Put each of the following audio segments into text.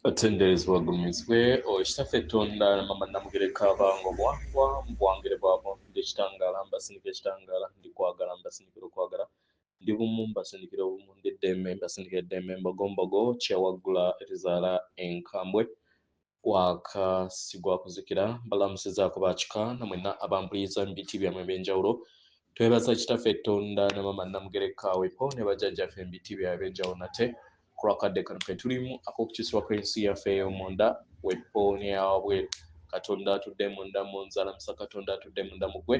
Attenders bagumizwe okitaffe Tonda na mama Namugereka abango bwangwa mbwangire bwabo ndekitangala mbasindika ekitangala ndikwagala mbasindikira okwagala ndi bumu mbasindikira obumu ndiddembe mbasindikira eddembe mbogombogo kyewaggula erizaala enkambwe wakasigwa kuzikira mbalamusizaako bakika namwena abampuliza mu biti byammwe ebyenjawulo twebaza kitaffe Tonda na mama Namugereka wepo ne bajjajjaffe mu biti byabwe ebyenjawulo nate kulwakadde kano fe tulimu ak'okukisibwa kw'ensi yaffe ey'omunda wepo n'eyawabweru Katonda atudde munda mu nzalamusa Katonda atudde munda mu ggwe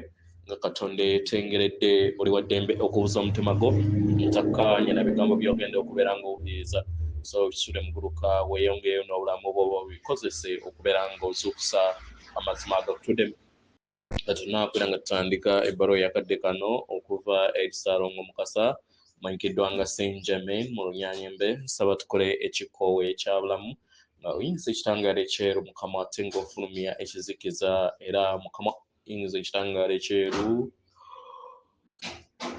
nga Katonda yeetengeredde oli wa ddembe okubuza omutima gwo ntakkaanya na bigambo by'ogenda okubeera ng'owuliriza so kisule muguluka weeyongeeyo n'obulamu bwo bikozese okubeera ng'ozuukusa amazima agakutuddemu katunaakwera nga tutandika ebbaluwa yakadde kano okuva Gisaalongo Mukasa manyikiddwa nga St. Germain mu Lunyanyembe nsaba tukole ekikoowe ekyabulamu nga oyinza ekitangaala ekyeru Mukama ate ng'ofulumya ekizikiza era Mukama oyinza ekitangaala ekyeru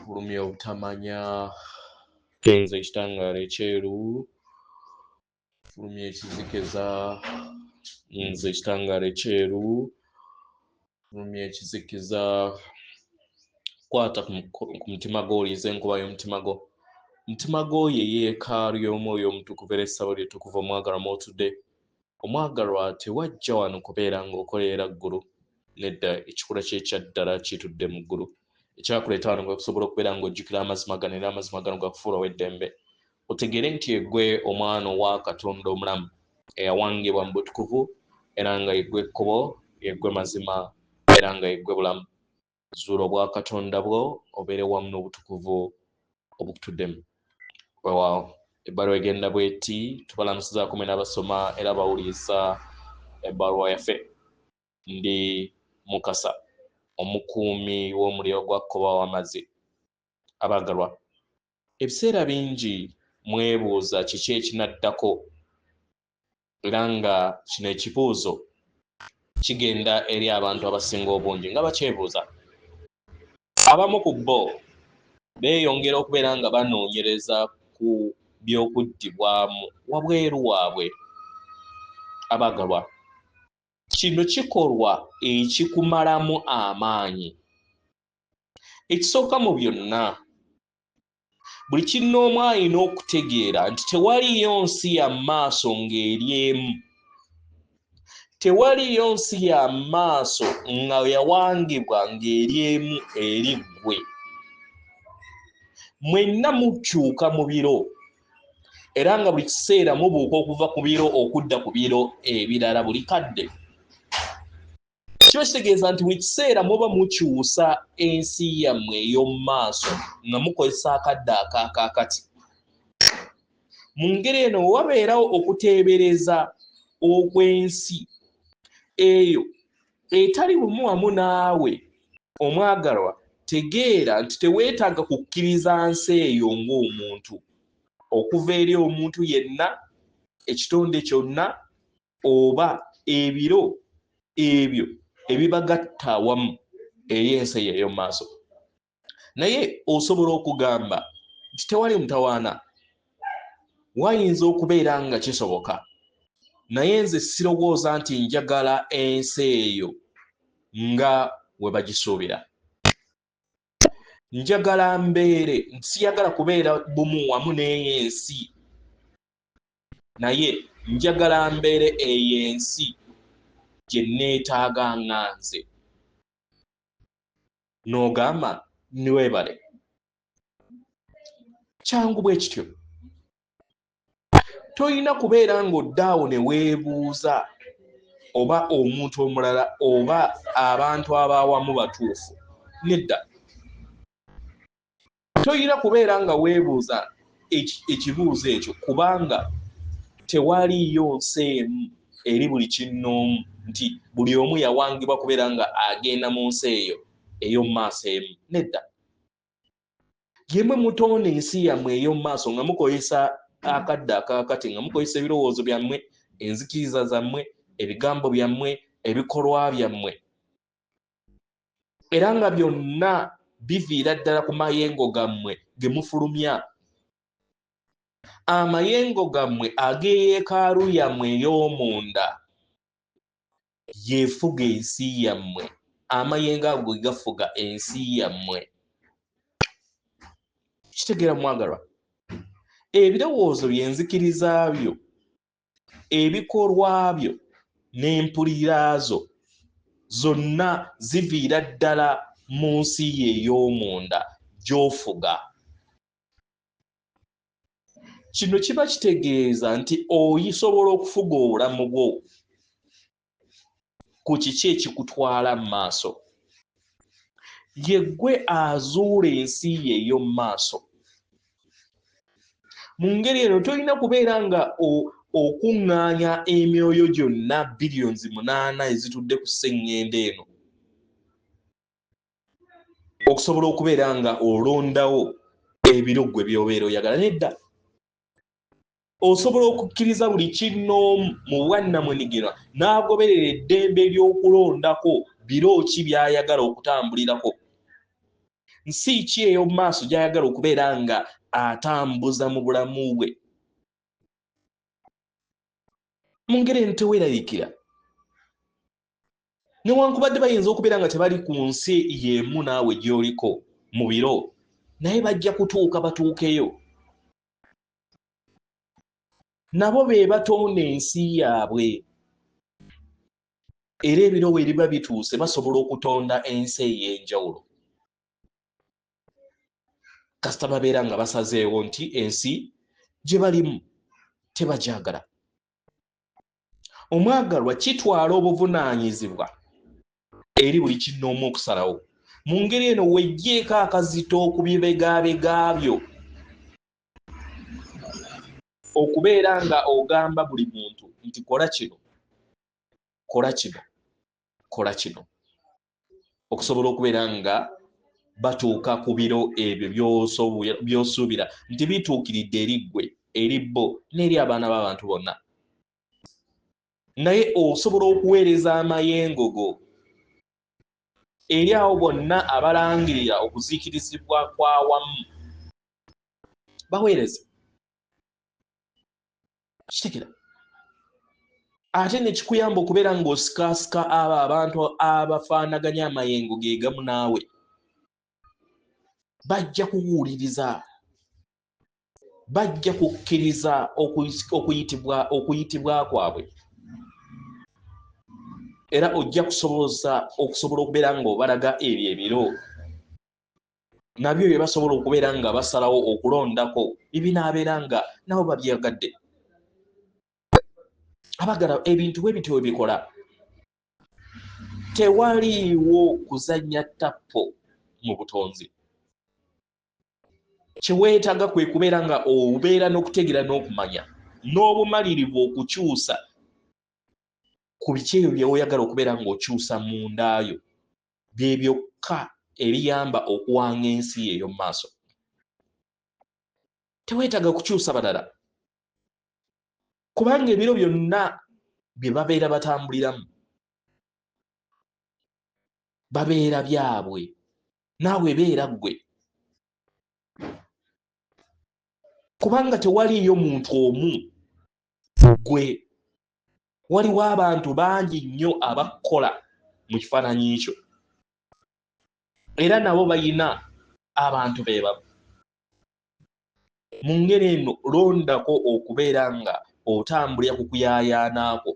fulumya obutamanya oyinza ekitangaala ekyeru fulumya ekizikiza oyinza ekitangaala ekyeru fulumya ekizikiza kwata ku mutima gwo oliiza enkuba y'omutima gwo mutima gwo ye yeekaalu y'omwoyo omutukuvu era essabo ly'ettukuvu omwagalwa mw'otudde omwagalwa tewajja wano kubeera ng'okoleera ggulu nedda ekikula kye ekya ddala kitudde mu ggulu ekyakuleeta wano gwe kusobola okubeera ng'ojjukira amazima gano era amazima gano gakufuulawo eddembe otegeere nti eggwe omwana owa Katonda omulamu eyawangibwa mu butukuvu era nga yeggwe ekkubo yeggwe mazima era nga yeggwe bulamu zuula obwa Katonda bwo obeere wamu n'obutukuvu obukutuddemu weewaawo ebbaluwa egenda bw'eti tubalamusizaako mwe n'abasoma era bawuliriza ebbaluwa yaffe ndi Mukasa omukuumi w'omuliro gwa Kkoba w'amazzi abaagalwa ebiseera bingi mwebuuza kiki ekinaddako era nga kino ekibuuzo kigenda eri abantu abasinga obungi nga bakyebuuza abamu ku bo beeyongera okubeera nga banoonyereza ku by'okuddibwamu wabweru waabwe abaagalwa kino kikolwa ekikumalamu amaanyi ekisooka mu byonna buli kinnoomu alina okutegeera nti tewaliyo nsi ya maaso ng'eri emu tewaliyo nsi ya maaso nga yawangibwa ng'eri emu eri ggwe mwenna mukyuka mu biro era nga buli kiseera mubuuka okuva ku biro okudda ku biro ebirala buli kadde kiba kitegeeza nti buli kiseera muba mukyusa ensi yammwe ey'omu maaso nga mukozesa akadde akaakakati mu ngeri eno wabeerawo okuteebereza okw'ensi eyo etali bumu wamu naawe omwagalwa tegeera nti teweetaaga kukkiriza nsi eyo ng'omuntu okuva eri omuntu yenna ekitonde kyonna oba ebiro ebyo ebibagatta awamu eri ensi eyo ey'omu maaso naye osobola okugamba nti tewali mutawaana wayinza okubeera nga kisoboka naye nze sirowooza nti njagala ensi eyo nga we bagisuubira njagala mbeere siyagala kubeera bumu wamu n'eyo ensi naye njagala mbeere eyo ensi gye neetaaga nga nze n'ogamba niweebale kyangu bwe kityo tolina kubeera ng'oddaawo ne weebuuza oba omuntu omulala oba abantu ab'awamu batuufu nedda tolina kubeera nga weebuuza ekibuuzo ekyo kubanga tewaliyo nsi emu eri buli kinnoomu nti buli omu yawangibwa kubeera nga agenda mu nsi eyo ey'omu maaso emu nedda yemwe mutonda ensi yammwe ey'omu maaso nga mukozesa akadde akaakati nga mukozesa ebirowoozo byammwe enzikiriza zammwe ebigambo byammwe ebikolwa byammwe era nga byonna biviira ddala ku mayengo gammwe ge mufulumya amayengo gammwe ag'eyeekaalu yammwe ey'omunda yeefuga ensi yammwe, amayengo ago ge gafuga ensi yammwe. Kitegeera mwagalwa, ebirowoozo by'enzikiriza byo, ebikolwa byo n'empulira zo zonna ziviira ddala mu nsi ye ey'omunda gy'ofuga. Kino kiba kitegeeza nti oyisobola okufuga obulamu bwo ku kiki ekikutwala mu maaso. Ye ggwe azuula ensi ye ey'omu maaso. Mu ngeri eno tolina kubeera nga okuŋŋaanya emyoyo gyonna biliyoni 8 ezitudde ku sseŋŋendo eno okusobola okubeera nga olondawo ebiro ggwe by'obeera oyagala. Nedda, osobola okukkiriza buli kinnoomu mu bwannamunigina n'agoberera eddembe ly'okulondako biro ki by'ayagala okutambulirako, nsi ki ey'omu maaso gy'ayagala okubeera nga atambuza mu bulamu bwe. Mu ngeri eno teweeraliikira, newankubadde bayinza okubeera nga tebali ku nsi y'emu naawe gy'oliko mu biro, naye bajja kutuuka batuukeyo. Nabo be batonda ensi yaabwe, era ebiro bwe biba bituuse basobola okutonda ensi ey'enjawulo. Kasita babeera nga basazeewo nti ensi gye balimu tebagyagala. Omwagalwa, kitwala obuvunaanyizibwa eri buli kinnoomu okusalawo. Mu ngeri eno weggyeko akazito ku bibegaabega byo, okubeera nga ogamba buli muntu nti kola kino, kola kino, kola kino, okusobola okubeera nga batuuka ku biro ebyo by'osuubira nti bituukiridde eri ggwe, eri bo n'eri abaana b'abantu bonna. Naye osobola okuweereza amayengo go eri abo bonna abalangirira okuziikirizibwa kw'awamu, baweereze. Kitegera ate ne kikuyamba okubeera ng'osikaasika abo abantu abafaanaganya amayengo ge gamu naawe. Bajja kuwuliriza, bajja kukkiriza okuyitibwa kwabwe, era ojja okusobola okubeera ng'obalaga ebyo ebiro nabyo bye basobola okubeera nga basalawo okulondako ebinaabeera nga nabo babyagadde. Abagala, ebintu bwe bityo bwe bikola. Tewaliiwo kuzannya tappo mu butonzi. Kye weetaaga kwe kubeera nga obeera n'okutegeera n'okumanya n'obumalirivu okukyusa ku biki ebyo by'oyagala okubeera ng'okyusa mu ndaayo, bye byokka ebiyamba okuwanga ensi ey'omu maaso. Teweetaaga kukyusa balala, kubanga ebiro byonna bye babeera batambuliramu babeera byabwe, naawe beera ggwe. Kubanga tewaliiyo muntu omu ggwe, waliwo abantu bangi nnyo abakola mu kifaananyi kyo, era nabo bayina abantu be bamu. Mu ngeri eno londako okubeera nga otambulira ku kuyaayaanaako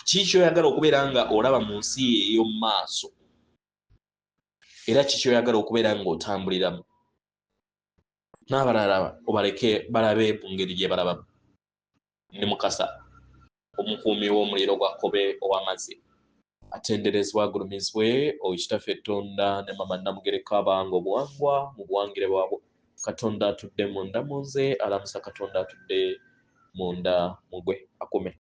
kiki kyoyagala okubeera nga olaba mu nsi ey'omu maaso, era kiki kyoyagala okubeera ng'otambuliramu. N'abalala obaleke balabe mu ngeri gye balabamu. Ne Mukasa, omukuumi w'omuliro gwa Kkobe ow'amazzi, atenderezebwa agulumizibwe Kitaffe Tonda ne Mama Namugereka abanga obuwangwa mu buwangire bwabwe. Katonda atudde munda mu nze, alamusa Katonda atudde munda mu gwe, akume.